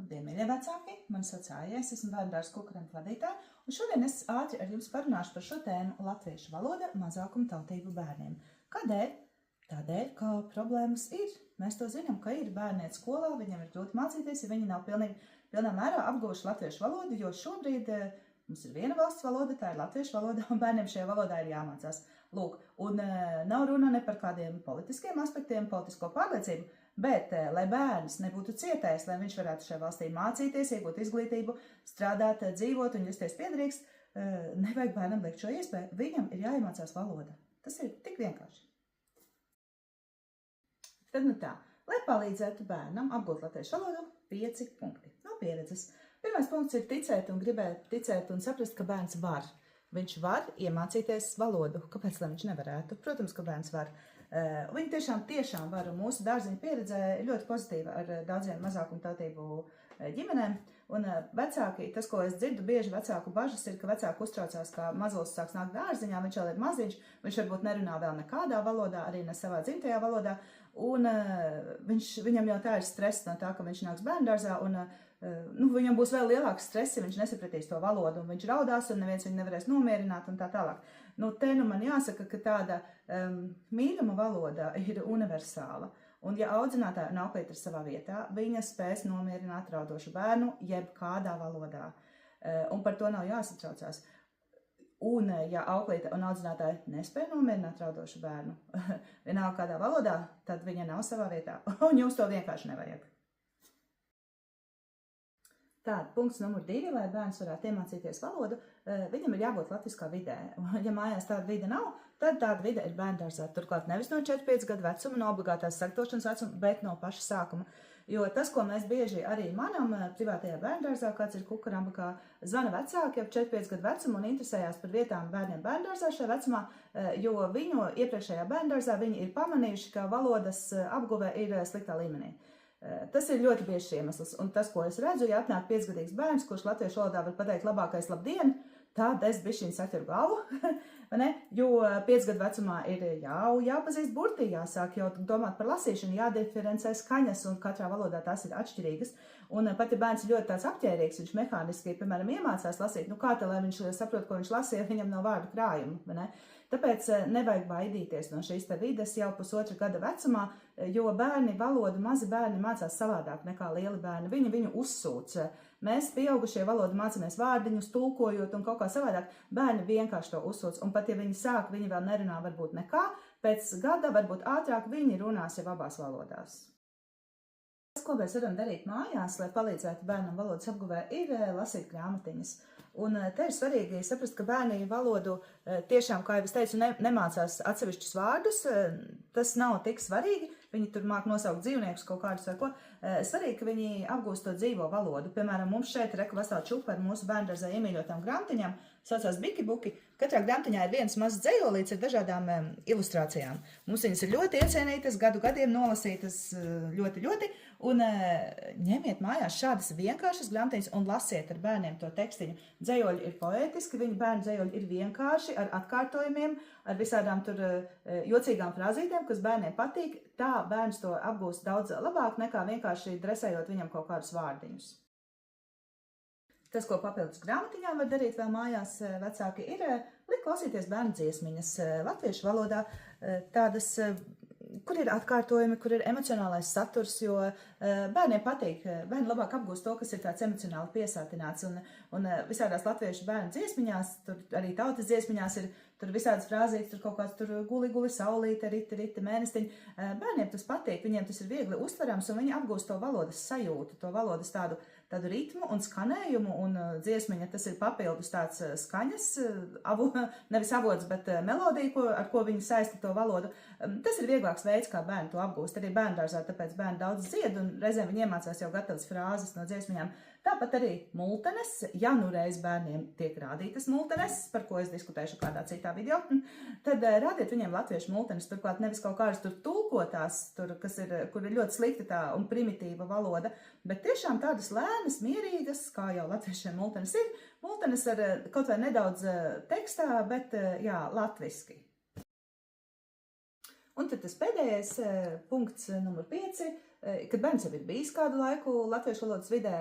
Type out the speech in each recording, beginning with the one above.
Labdien, mīļie vecāki! Mani sauc Aija, es esmu bērndārza Kukurampa vadītāja, un šodien es ātri ar jums parunāšu par šo tēmu latviešu valoda mazākuma tautību bērniem. Kādēļ? Tādēļ, ka problēmas ir. Mēs to zinām, ka ir bērni iet skolā, viņiem ir grūti mācīties, ja viņi nav pilnā mērā apguvuši latviešu valodu, jo šobrīd mums ir viena valsts valoda, tā ir latviešu valoda, un bērniem šajā valodā ir jāmācās. Lūk, un nav runa ne par kādiem politiskiem aspektiem, politisko pārliecību, bet, lai bērns nebūtu cietējis, lai viņš varētu šajā valstī mācīties, iegūt izglītību, strādāt, dzīvot un justies piederīgs, nevajag bērnam liekt šo iespēju. Viņam ir jāiemācās valoda. Tas ir tik vienkārši. Tad nu tā, lai palīdzētu bērnam apgūt latviešu valodu, 5 punkti no pieredzes. Pirmais punkts ir ticēt un gribēt ticēt un saprast, ka bērns var. Viņš var iemācīties valodu. Kāpēc, lai viņš nevarētu? Protams, ka bērns var. Viņi tiešām var, un mūsu dārziņa pieredze ir ļoti pozitīva ar daudziem mazākumtautību ģimenēm. Un vecāki, tas, ko es dzirdu, bieži vecāku bažas ir, ka vecāki uztraucās, ka mazulis sāks nākt dārziņā, viņš vēl ir maziņš, viņš varbūt nerunā vēl nekādā valodā, arī ne savā dzimtajā valodā, un viņam jau tā ir stress no tā, ka viņš nāks bērndārzā, un viņam būs vēl lielāks stress, ja viņš nesapratīs to valodu, un viņš raudās, un neviens viņu nevarēs nomierināt, un tā tālāk. Te man jāsaka, ka tāda mīļuma valoda ir universāla. Un ja audzinātāja un auklīte ir savā vietā, viņa spēs nomierināt raudošu bērnu jebkādā valodā. Un par to nav jāsatraucās. Un ja auklīte un audzinātāja nespēja nomierināt raudošu bērnu vienalga kādā valodā, tad viņa nav savā vietā. Un jums to vienkārši nevajag. Tātad, punkts numur 2, lai bērns varētu iemācīties valodu, viņam ir jābūt latviskā vidē. Ja mājās tāda vide nav, tad tāda vide ir bērndārzā. Turklāt nevis no 4-5 gadu vecuma, no obligātās sagatavošanas vecuma, bet no paša sākuma. Jo tas, ko mēs bieži arī manam privātajā bērndārzā, kāds ir Kukurampa, kā zvana vecāki ap 4-5 gadu vecumu un interesējās par vietām bērniem bērndārzā šajā vecumā, jo viņu iepriekšējā bērndārzā viņi ir pamanījuši, ka valodas apguve ir sliktā līmenī. Tas ir ļoti biežs iemesls, un tas, ko es redzu, ja atnāk 5-gadīgs bērns, kurš latviešu valodā var pateikt labākais labdien, tad es bišķiņ saķeru galvu, jo 5 gadu vecumā ir jāpazīst burti, jāsāk jau domāt par lasīšanu, jādiferencē skaņas, un katrā valodā tās ir atšķirīgas. Un pat ja bērns ir ļoti tāds apķērīgs, viņš mehāniski, piemēram, iemācās lasīt, kā tā, lai viņš saprot, ko viņš lasīja, viņam nav vārdu krājuma, Tāpēc nevajag baidīties no šīs vides jau 1,5 gada vecumā, jo mazi bērni mācās savādāk nekā lieli bērni. Viņi viņu uzsūc. Mēs, pieaugušie, valodu mācāmies vārdiņus, tulkojot un kaut kā savādāk. Bērni vienkārši to uzsūc. Un pat ja viņi sāk, viņi vēl nerunā varbūt nekā, pēc gada, varbūt ātrāk, viņi runās jau abās valodās. Tas, ko mēs varam darīt mājās, lai palīdzētu bērnam valodas apguvē, ir lasīt grāmatiņas. Un te ir svarīgi saprast, ka bērni valodu tiešām, kā jau es teicu, nemācās atsevišķus vārdus. Tas nav tik svarīgi. Viņi tur māk nosaukt dzīvniekus kaut kādus vai ko. Svarīgi, ka viņi apgūst to dzīvo valodu. Piemēram, mums šeit ir vesela čupa ar mūsu bērndārzā iemīļotām grāmatiņām. Saucās Biki-buki. Katrā grāmatiņā ir viens mazs dzejolīts ar dažādām ilustrācijām. Mums viņas ir ļoti iecienītas, gadiem nolasītas ļoti. Un ņemiet mājās šādas vienkāršas grāmatiņas un lasiet ar bērniem to tekstiņu. Dzejoļi ir poētiski, viņu bērnu dzejoļi ir vienkārši, ar atkārtojumiem, ar visādām tur jocīgām frāzītēm, kas bērniem patīk. Tā bērns to apgūst daudz labāk nekā vienkārši dresējot viņam kaut kādus vārdiņus. Tas, ko papildus grāmatiņām var darīt vēl mājās vecāki, ir likt klausīties bērnu dziesmiņas latviešu valodā, tādas, kur ir atkārtojumi, kur ir emocionālais saturs, jo bērniem patīk, bērni labāk apgūst to, kas ir tāds emocionāli piesātināts, un visādās latviešu bērnu dziesmiņās, tur arī tautas dziesmiņās ir tur visādas frāzītes, tur kaut kāds tur guli, saulīte, riti, mēnestiņi. Bērniem tas patīk, viņiem tas ir viegli uztverams, un viņi apgūst to valodas sajūtu, to valodas tādu ritmu un skanējumu, un dziesmiņa tas ir papildus tāds skaņas, nevis avots, bet melodija, ar ko viņi saista to valodu. Tas ir vieglāks veids, kā bērni to apgūst. Arī bērndārzā, tāpēc bērni daudz dzied, un reizēm viņi iemācās jau gatavas frāzes no dziesmiņām. Tāpat arī multenes, ja nu reiz bērniem tiek rādītas multenes, par ko es diskutēšu kādā citā video, tad rādiet viņiem latviešu multenes, turklāt nevis kaut kādas tur tulkotās, kur ir ļoti slikta tā un primitīva valoda, bet tiešām tādas lēnas, mierīgas, kā jau latviešiem multenes ir, multenes ar kaut vai nedaudz tekstā, bet jā, latviski. Un tad tas pēdējais punkts numur 5. kad bērns jau ir bijis kādu laiku latviešu valodas vidē,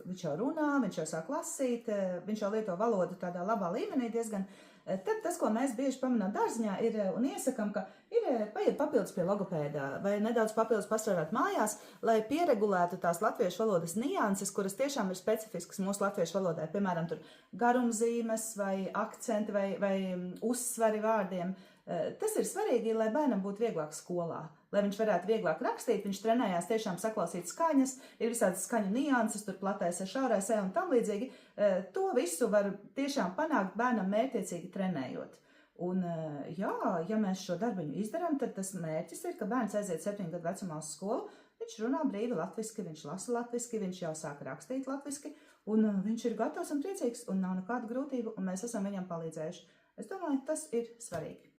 viņš jau runā, viņš jau sāk lasīt, viņš jau lieto valodu tādā labā līmenī diezgan. Tad tas, ko mēs bieži pamanām dārziņā, ir un iesakam, ka ir paiet papildus pie logopēdā vai nedaudz papildus pastrādāt mājās, lai pieregulētu tās latviešu valodas nianses, kuras tiešām ir specifiskas mūsu latviešu valodai. Piemēram, tur garumzīmes vai akcenti vai uzsvari vārdiem. Tas ir svarīgi, lai bērnam būtu vieglāk skolā, lai viņš varētu vieglāk rakstīt, viņš trenējās tiešām saklausīt skaņas, ir visādas skaņu nianses, tur platais, šaurais un tam līdzīgi. To visu var tiešām panākt bērnam mērķiecīgi trenējot. Un jā, ja mēs šo darbiņu izdarām, tad tas mērķis ir, ka bērns aiziet 7 gadu vecumā uz skolu, viņš runā brīvi latviski, viņš lasa latviski, viņš jau sāk rakstīt latviski, un viņš ir gatavs un priecīgs, un nav nekāda grūtība, un mēs esam viņam palīdzējuši. Es domāju, tas ir svarīgi.